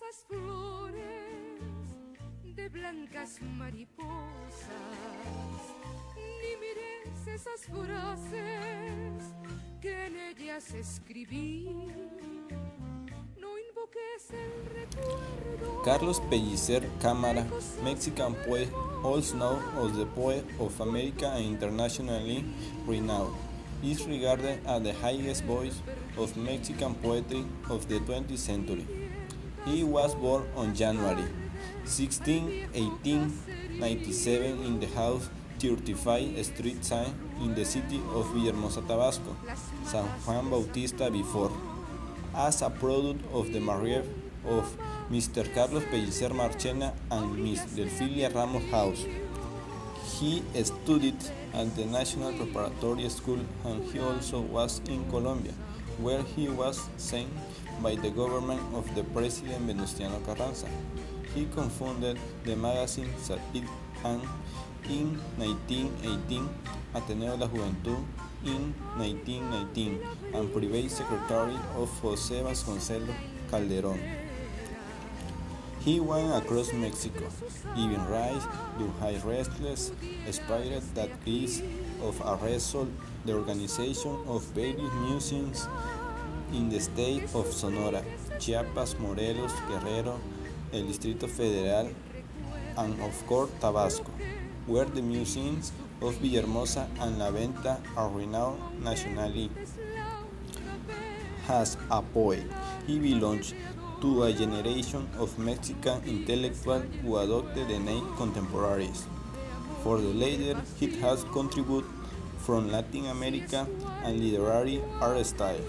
esas flores de blancas mariposas, ni mires esas frases que en ellas escribí. No invoques el recuerdo. Carlos Pellicer Camara, Mexican poet, also known as the poet of America and internationally renowned, is regarded as the highest voice of Mexican poetry of the 20th century. He was born on January 16, 1897 in the house 35 Street sign in the city of Villahermosa, Tabasco, San Juan Bautista before, as a product of the marriage of Mr. Carlos Pellicer Marchena and Miss Delfilia Ramos House. He studied at the National Preparatory School, and he also was in Colombia, where he was sent by the government of the President Venustiano Carranza. He co-founded the magazine Satir and in 1918, Ateneo de la Juventud in 1919, and private secretary of José Vasconcelos Calderón. He went across Mexico, giving rise to high restless spirit that is of a result the organization of various museums in the state of Sonora, Chiapas, Morelos, Guerrero, el Distrito Federal, and of course Tabasco, where the museums of Villahermosa and La Venta are renowned nationally. As a poet, he belongs to a generation of Mexican intellectuals who adopted the name contemporaries. For the latter, he has contributed from Latin America and literary art style.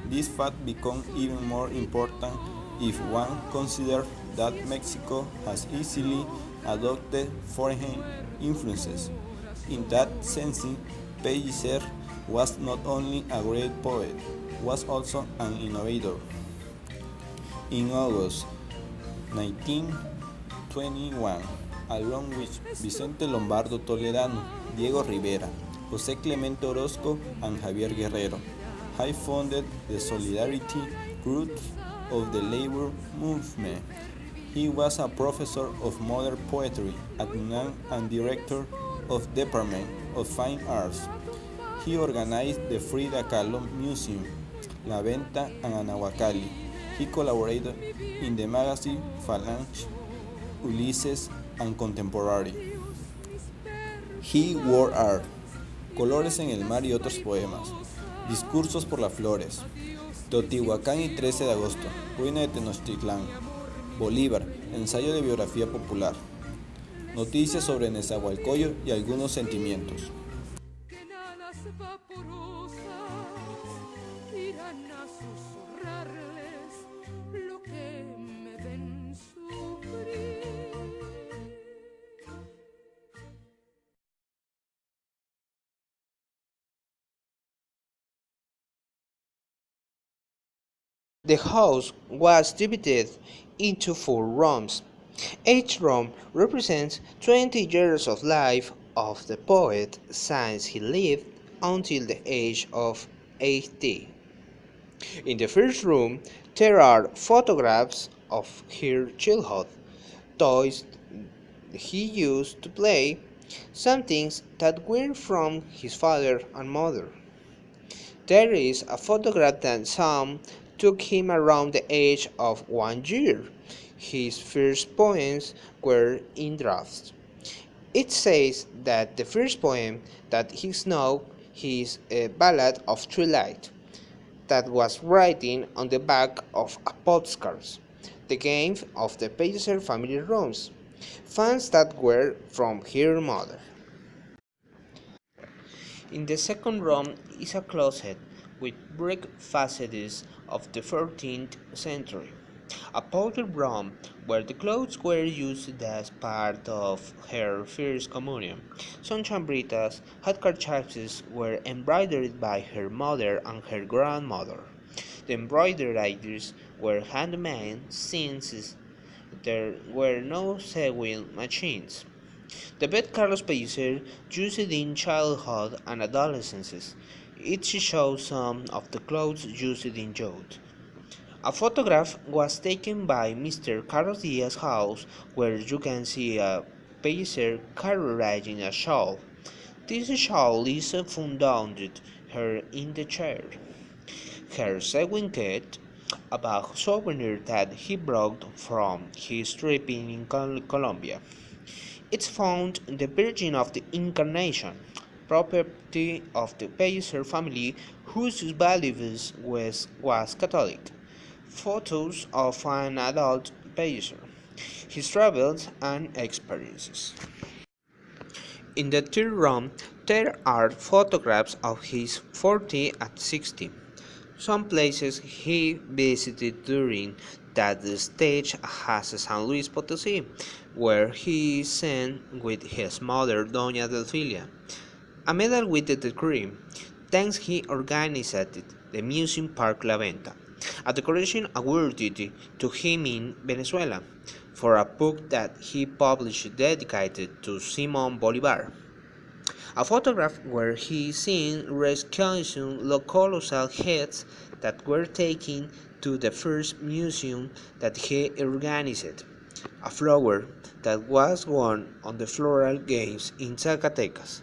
This fact becomes even more important if one considers that Mexico has easily adopted foreign influences. In that sense, Pellicer was not only a great poet, was also an innovator. In August 1921, along with Vicente Lombardo Toledano, Diego Rivera, José Clemente Orozco, and Javier Guerrero, he founded the Solidarity Group of the labor movement. He was a professor of modern poetry at UNAM and director of Department of Fine Arts. He organized the Frida Kahlo Museum, La Venta, and Anahuacalli. He collaborated in the magazine Phalanx, Ulises, and Contemporary. He wrote art, Colores en el mar y otros poemas, Discursos por las flores, Teotihuacán y 13 de agosto, Ruina de Tenochtitlán, Bolívar, ensayo de biografía popular, Noticias sobre Nezahualcóyotl y algunos sentimientos. The house was divided into 4 rooms. Each room represents 20 years of life of the poet since he lived until the age of 80. In the first room, there are photographs of his childhood, toys he used to play, some things that were from his father and mother. There is a photograph that some took him around the age of 1 year. His first poems were in drafts. It says that the first poem that he wrote is a ballad of twilight that was written on the back of a postcard, the game of the Pellicer family rooms, fans that were from her mother. In the second room is a closet with brick facades of the 14th century, a powder room where the clothes were used as part of her first communion. Some chambritas had kerchiefs were embroidered by her mother and her grandmother. The embroideries were handmade since there were no sewing machines. The bed Carlos Pellicer used in childhood and adolescence. It shows some of the clothes used in youth. A photograph was taken by Mr. Carlos Diaz's house, where you can see a Pellicer carrying a shawl. This shawl is found her in the chair. Her sewing kit, a souvenir that he brought from his trip in Colombia. It's found in the Virgin of the Incarnation, property of the Pellicer family whose values was Catholic. Photos of an adult Pellicer, his travels and experiences. In the third room, there are photographs of his 40 and 60. Some places he visited during that stage has San Luis Potosí, where he sang with his mother Doña Delfilia. A medal with the degree, thanks he organized the Museum Park La Venta, a decoration awarded to him in Venezuela for a book that he published dedicated to Simón Bolívar. A photograph where he is seen rescuing colossal heads that were taken to the first museum that he organized. A flower that was won on the floral games in Zacatecas.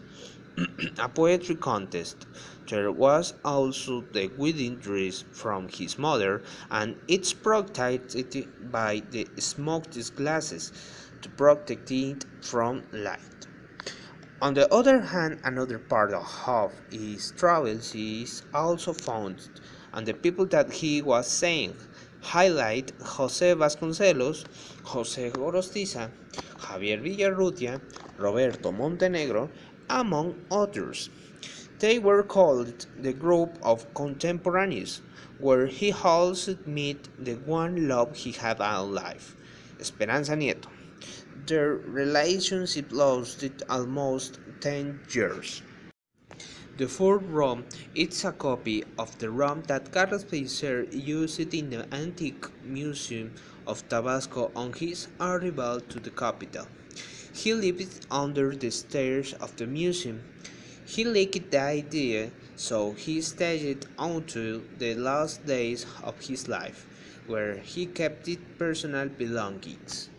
A poetry contest. There was also the wedding dress from his mother, and it's protected by the smoked glasses to protect it from light. On the other hand, another part of his travels is also found, and the people that he was saying highlight José Vasconcelos, José Gorostiza, Javier Villarrutia, Roberto Montenegro, among others. They were called the group of contemporaneous, where he also met the one love he had in life, Esperanza Nieto. Their relationship lasted almost 10 years. The fourth room is a copy of the room that Carlos Pellicer used in the Antique Museum of Tabasco on his arrival to the capital. He lived under the stairs of the museum. He liked the idea, so he stayed it until the last days of his life, where he kept his personal belongings.